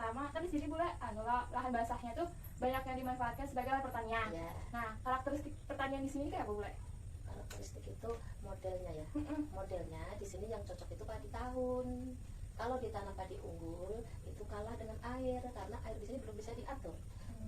pertama, kan di sini Bule, lahan basahnya tuh banyak yang dimanfaatkan sebagai lahan pertanian. Ya, Nah, karakteristik pertanian di sini kayak apa Bule? karakteristik itu modelnya ya. Modelnya di sini yang cocok itu padi tahun. Kalau ditanam padi unggul itu kalah dengan air karena air di sini belum bisa diatur.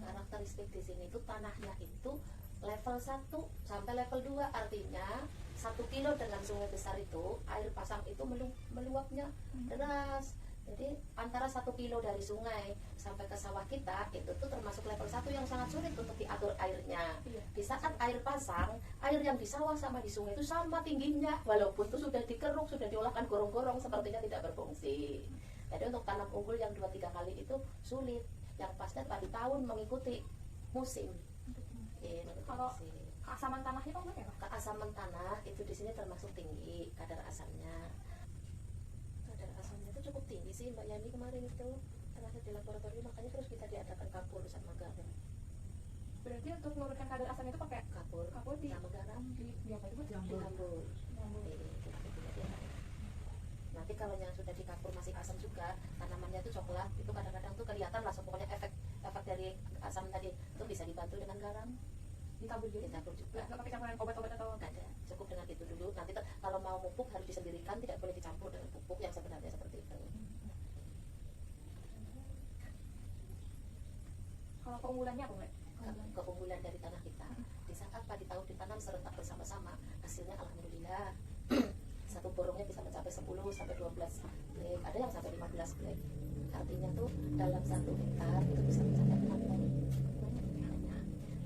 Karakteristik di sini itu tanahnya itu level 1 sampai level 2, artinya 1 kilo dengan sungai besar itu air pasang itu meluapnya deras. Jadi antara 1 kilo dari sungai sampai ke sawah kita itu tuh termasuk level 1 yang sangat sulit untuk diatur airnya. Di saat air pasang, air yang di sawah sama di sungai itu sama tingginya, walaupun itu sudah dikeruk, sudah diolahkan gorong-gorong, sepertinya tidak berfungsi. Jadi untuk tanam unggul yang 2-3 kali itu sulit. Yang pasti padi tahun mengikuti musim. Kalau keasaman tanahnya apa ya Pak? Keasaman tanah itu di sini termasuk tinggi kadar asamnya. Kadar asamnya itu cukup tinggi sih Mbak Yani kemarin itu terakhir di laboratorium, makanya terus kita diadakan kapur sama garam. Berarti untuk menurunkan kadar asam itu pakai Kapur di sama garam di apa itu? digambur. Nanti kalau yang sudah dikapur masih asam juga, tanamannya itu coklat, itu kadang-kadang tuh kelihatan langsung, pokoknya efek dari asam tadi itu bisa dibantu dengan garam. Ditabur juga. Nggak pakai campuran obat-obat atau Nggak ada, cukup dengan itu dulu. Nanti kalau mau pupuk harus disendirikan, tidak boleh dicampur dengan pupuk yang sebenarnya seperti itu. Kalau keunggulannya apa Mbak? Keunggulan dari tanah kita, di saat padi tahun ditanam serentak bersama-sama, hasilnya alhamdulillah satu borongnya bisa mencapai 10 sampai 12 blek, ada yang sampai 15 blek. Artinya tuh dalam 1 hektar itu bisa mencapai 6 ton.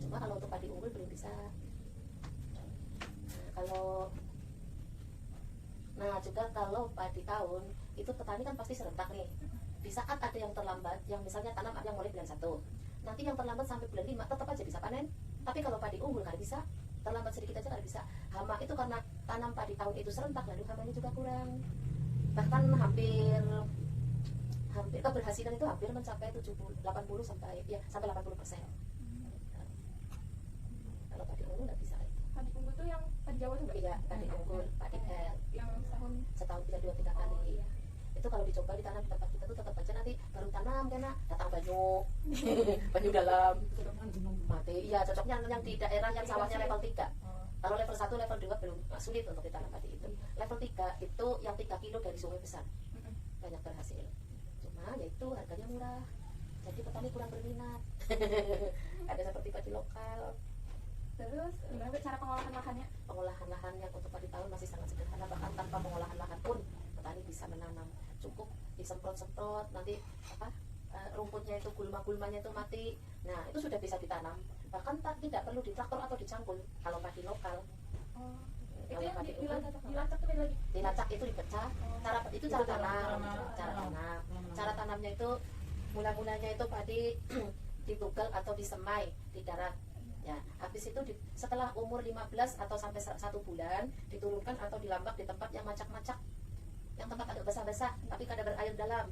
Cuma kalau untuk padi unggul belum bisa. Juga kalau padi tahun itu petani kan pasti serentak nih. Di saat ada yang terlambat, yang misalnya tanam yang mulai bulan 1, nanti yang terlambat sampai bulan 5 tetap aja bisa panen. Tapi kalau padi unggul kan bisa, terlambat sedikit aja kan bisa. Hama itu karena tanam padi tahun itu serentak, lalu hamanya juga kurang. Bahkan hampir keberhasilan itu hampir mencapai 80 sampai 80%. Kalau padi unggul nggak bisa itu. Padi unggul tuh yang padi Jawa tuh Mbak? Iya, padi unggul, padi L Yang setahun bisa 2-3 kali. Itu kalau dicoba ditanam di tempat kita tuh tetap aja nanti baru tanam karena datang banyu banyu dalam mati. Iya, cocoknya yang di daerah yang sawahnya level 3. Kalau level 1, level 2 belum sulit untuk ditanam padi itu. Level 3 itu yang 3 kilo dari sungai besar. Banyak berhasil. Cuma yaitu harganya murah. Jadi petani kurang berminat. Ada seperti padi lokal. Terus gimana cara pengolahan lahannya? Pengolahan lahan yang untuk padi tahun masih sangat sederhana, bahkan tanpa pengolahan lahan pun petani bisa menanam. Cukup disemprot-semprot, nanti rumputnya itu, gulma-gulmanya itu mati. Nah, itu sudah bisa ditanam. Bahkan tidak perlu ditraktor atau dicangkul kalau padi lokal. Itu yang dilacak tuh beda lagi? Dilacak itu dipecah. Cara tanam. Cara tanamnya itu mula-mulanya itu padi ditugal atau disemai di darat. Ya, habis itu setelah umur 15 atau sampai 1 bulan diturunkan atau dilambak di tempat yang macak-macak, yang tempat agak basah-basah tapi kadar berair dalam.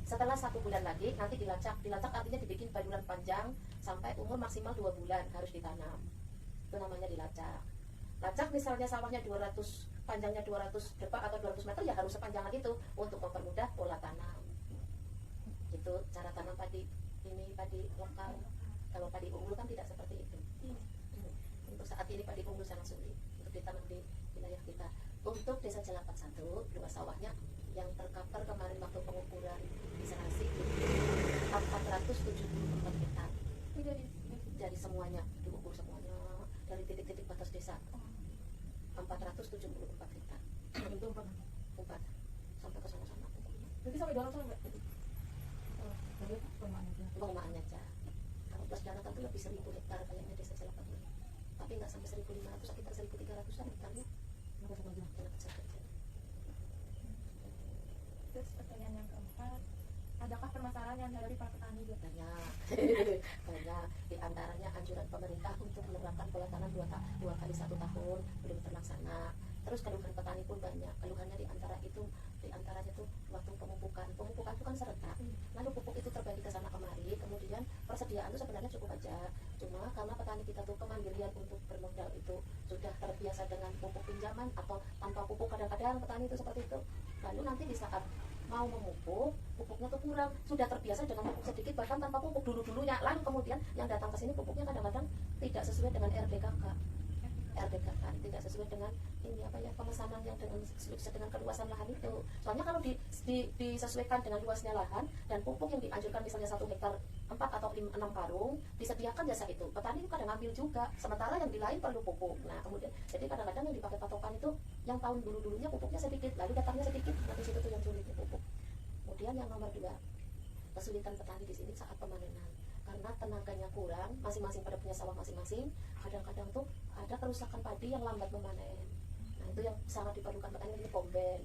Setelah 1 bulan lagi nanti dilacak artinya dibikin baluran panjang sampai umur maksimal 2 bulan harus ditanam. Itu namanya dilacak. Lacak misalnya sawahnya 200, panjangnya 200 depak atau 200 meter, ya harus sepanjangan itu untuk mempermudah pola tanam. Itu cara tanam padi lokal. Kalau padi unggul kan tidak seperti itu. Untuk saat ini padi unggul sangat sulit untuk ditanam di wilayah kita. Untuk desa Jelapat 1, luas sawahnya yang tercover kemarin waktu pengukuran isolasi 474 hektar. Itu Dari semuanya, diukur semuanya dari titik-titik batas desa. 474 hektar. itu 4 sampai ke sana-sana. berarti sampai 200 Mbak? Pengemahannya aja. Kalau plus daratan itu lebih 1000 hektar kayaknya desa Jelapat ini. Tapi nggak sampai 1500, sekitar 1300-an hektarnya. Terus pertanyaan yang keempat, adakah permasalahan yang dihadapi para petani? Banyak. Di antaranya anjuran pemerintah untuk menerapkan pola tanam 2 kali 1 tahun belum terlaksana. Terus keluhan petani pun banyak. Keluhannya di antaranya tuh waktu pemupukan itu kan serentak. Lalu pupuk itu terbagi ke sana kemari. Kemudian persediaan itu sebenarnya cukup aja. Cuma karena petani kita tuh kemandirian untuk bermodal itu sudah terbiasa dengan pupuk pinjaman atau tanpa pupuk, kadang-kadang petani itu seperti itu. Lalu nanti di saat mau memupuk, pupuk banyaknya tuh kurang, sudah terbiasa dengan pupuk sedikit bahkan tanpa pupuk dulunya, lalu kemudian yang datang ke sini pupuknya kadang-kadang tidak sesuai dengan RDKK tidak sesuai dengan ini apa ya, pemesanan yang dengan keluasan lahan itu. Soalnya kalau disesuaikan dengan luasnya lahan dan pupuk yang dianjurkan misalnya 1 hektar 4 atau 6 karung disediakan jasa itu, petani itu kadang ambil juga, sementara yang di lain perlu pupuk. Nah kemudian jadi kadang-kadang yang dipakai patokan itu yang tahun dulunya pupuknya sedikit, lalu datangnya sedikit, nanti situ tuh yang sulit pupuk. Kemudian yang nomor 2, kesulitan petani di sini saat pemanenan karena tenaganya kurang, masing-masing pada punya sawah masing-masing, kadang-kadang tuh ada kerusakan padi yang lambat memanen. Nah itu yang sangat diperlukan petani, ini komben.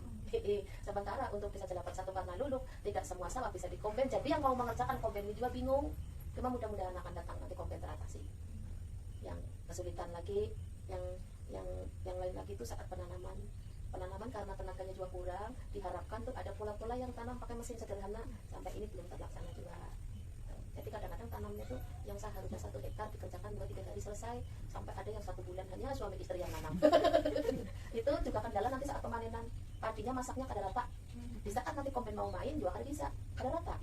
Sementara untuk bisa dapat 1 warna luluk, tidak semua sawah bisa dikomben, jadi yang mau mengerjakan komben ini juga bingung. Cuma mudah-mudahan akan datang nanti komben teratasi. Yang kesulitan lagi, yang lain lagi itu saat penanaman karena tenaganya juga kurang, diharapkan tuh ada pola-pola yang tanam pakai mesin sederhana, sampai ini belum terlaksana juga. Jadi kadang-kadang tanamnya tuh yang seharusnya 1 hektar dikerjakan 2-3 hari selesai, sampai ada yang 1 bulan hanya suami istri yang nanam. Itu juga kendala nanti saat pemanenan, padinya masaknya kada rata. Di saat nanti komben mau main juga kada bisa, kada rata.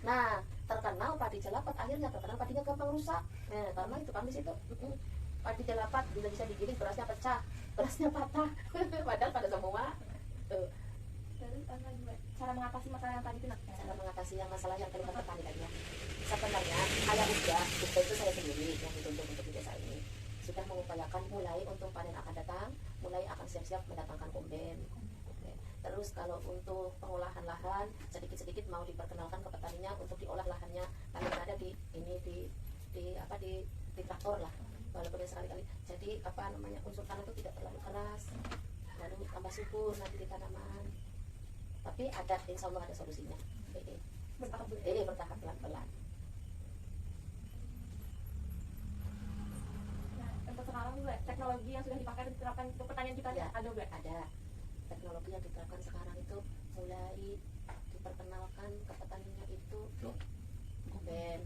Nah terkenal padi jelapat, akhirnya terkenal padinya gampang rusak. Nah karena itu kan di situ padi jelapat bila bisa digiling berasnya pecah, berasnya patah. Padahal pada semua tuh. Terus cara mengatasi masalah yang tadi itu Cara mengatasi yang masalah yang terlibat petani tadi ya. Sebenarnya saya udah itu saya sendiri yang dituntut untuk di desa ini sudah mengupayakan mulai untuk panen akan datang, mulai akan siap-siap mendatangkan komben. Terus kalau untuk pengolahan lahan sedikit-sedikit mau diperkenalkan ke petaninya untuk diolah lahannya, paling ada di traktor lah, walaupun sekali-kali. Jadi unsur tanah itu tidak terlalu keras, lalu tambah subur nanti di tanaman. Tapi ada, insya Allah ada solusinya. Bertahap pelan-pelan. Nah, untuk sekarang juga teknologi yang sudah dipakai diterapkan untuk pertanian kita Ya, ada juga. Ada teknologi yang diterapkan sekarang itu mulai diperkenalkan ke petaninya itu komben.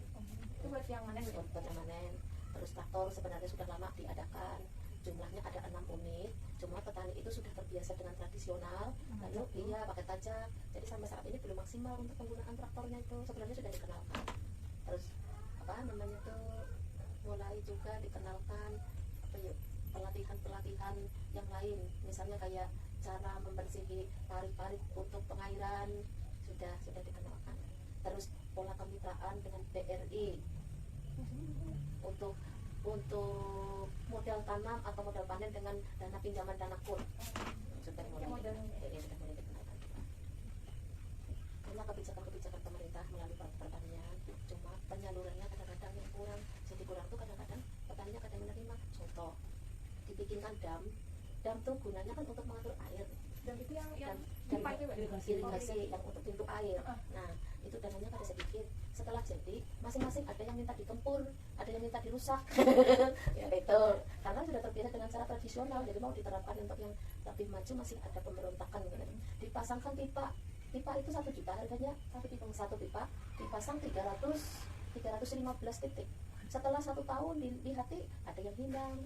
Itu buat yang manen gitu. Buat yang manen. Terus traktor sebenarnya sudah lama diadakan. Jumlahnya ada 6 unit, cuma petani itu sudah terbiasa dengan tradisional, lalu iya pakai tajak, jadi sampai saat ini belum maksimal untuk penggunaan traktornya itu. Sebenarnya sudah dikenalkan. Terus mulai juga dikenalkan pelatihan yang lain, misalnya kayak cara membersihi parit-parit untuk pengairan sudah dikenalkan. Terus pola kemitraan dengan BRI untuk modal tanam atau modal panen dengan dana pinjaman dana kur sudah mulai dikenalkan. Karena kebijakan pemerintah melalui pertanian, cuma penyalurannya kadang-kadang yang kurang. Jadi kurang tuh kadang-kadang petaninya kadang menerima. Contoh, dibikinkan dam tuh gunanya kan untuk mengatur air. Dan itu yang Dan irigasi yang untuk pintu air. Nah itu dananya kada sedikit. Setelah jadi masing-masing ada yang minta dikempur, ada yang minta dirusak. Ya itu karena sudah terbiasa dengan cara tradisional, jadi mau diterapkan untuk yang lebih maju masih ada pemberontakan gitu. Dipasangkan pipa itu 1 juta harganya, tapi satu pipa dipasang 315 titik. Setelah 1 tahun dilihat ada yang hilang.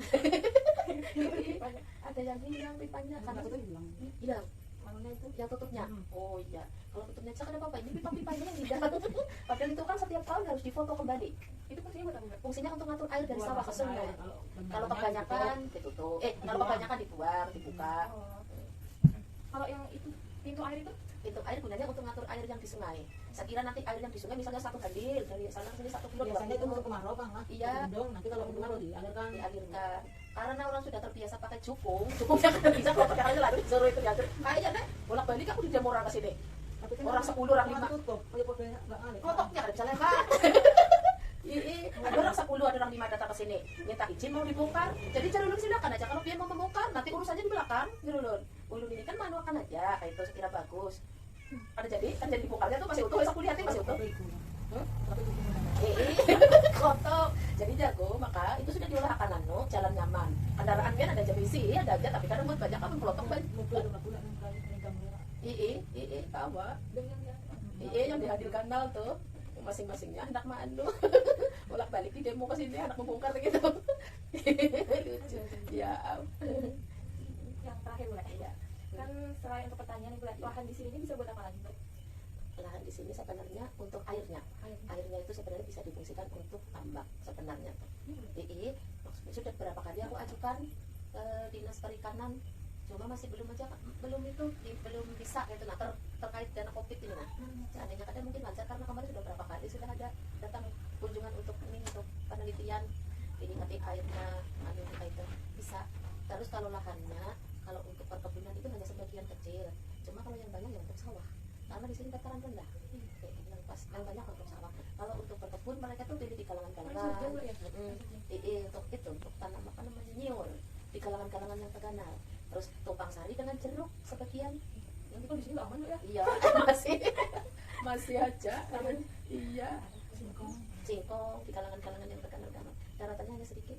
Ada yang hilang pipanya karena itu hilang. Mananya itu yang tutupnya. Oh iya, kalau tutupnya cak ada apa-apa, ini pipa-pipanya yang hilang. Padahal itu kan setiap tahun harus difoto kembali. itu fungsinya buat apa? Fungsinya untuk ngatur air dari sawah ke sungai. Kalau kebanyakan ditutup, kalau kebanyakan dibuka. Kalau yang itu pintu air itu Air gunanya untuk ngatur air yang di sungai. Saya kira nanti air yang di sungai misalnya 1 handil dari sana ke sini 1 kilo. Biasanya itu untuk kemarau kan lah. Iya. Nanti kalau kemarau dialirkan. Karena orang sudah terbiasa pakai cukungnya kan bisa kalau pakai air lagi disuruh itu diatur. Kayaknya deh bolak-balik aku dijemur orang ke sini. Tapi kan Orang 10 orang 5. tutup. Kayak podenya enggak ada. Kotoknya ada bisa lewat. Ada orang 10, ada orang 5 datang ke sini minta izin mau dibongkar. Jadi Cak Lulun silakan aja kalau dia mau membongkar, nanti urusannya di belakang. Ulun ini kan manuakan aja, kayak itu sekira bagus. Ada kan jadi dibongkarnya tuh masih utuh, besok kuliah masih utuh. Kotok. Jadi jago, maka itu sudah diolah akan jalan nyaman. Kendaraan kan ada jabisi, ada aja tapi kadang buat banyak kan pelotok banyak. Tawa. Yang dihadirkan nal tuh masing-masingnya anak mandu bolak-balik di demo ke sini anak membongkar gitu. Lucu. Ya. yang terakhir Bu. Ya. Kan selain untuk pertanian Bu, lahan di sini bisa buat apa lagi Bu? Lahan sini sebenarnya untuk airnya itu sebenarnya bisa difungsikan untuk tambak sebenarnya tuh. Jadi sudah berapa kali aku ajukan ke dinas perikanan, cuma masih belum bisa gitu. Nah terkait dana covid ini, nah seandainya kadang mungkin lancar karena kemarin sudah berapa kali sudah ada datang kunjungan untuk penelitian ini nanti airnya kita itu bisa. Terus kalau lahannya, kalau untuk perkebunan itu hanya sebagian kecil, cuma kalau yang banyak ya untuk sawah karena di sini dataran rendah. Yang banyak untuk sawah. Kalau untuk perkebun mereka tuh pilih di kalangan-kalangan. Untuk tanam apa namanya nyiur di kalangan-kalangan yang terkenal. Terus tumpang sari dengan jeruk sebagian. Nanti kalau di sini nggak aman loh ya. Iya masih aja. Iya. Singkong di kalangan-kalangan yang terkenal. Daratannya hanya sedikit.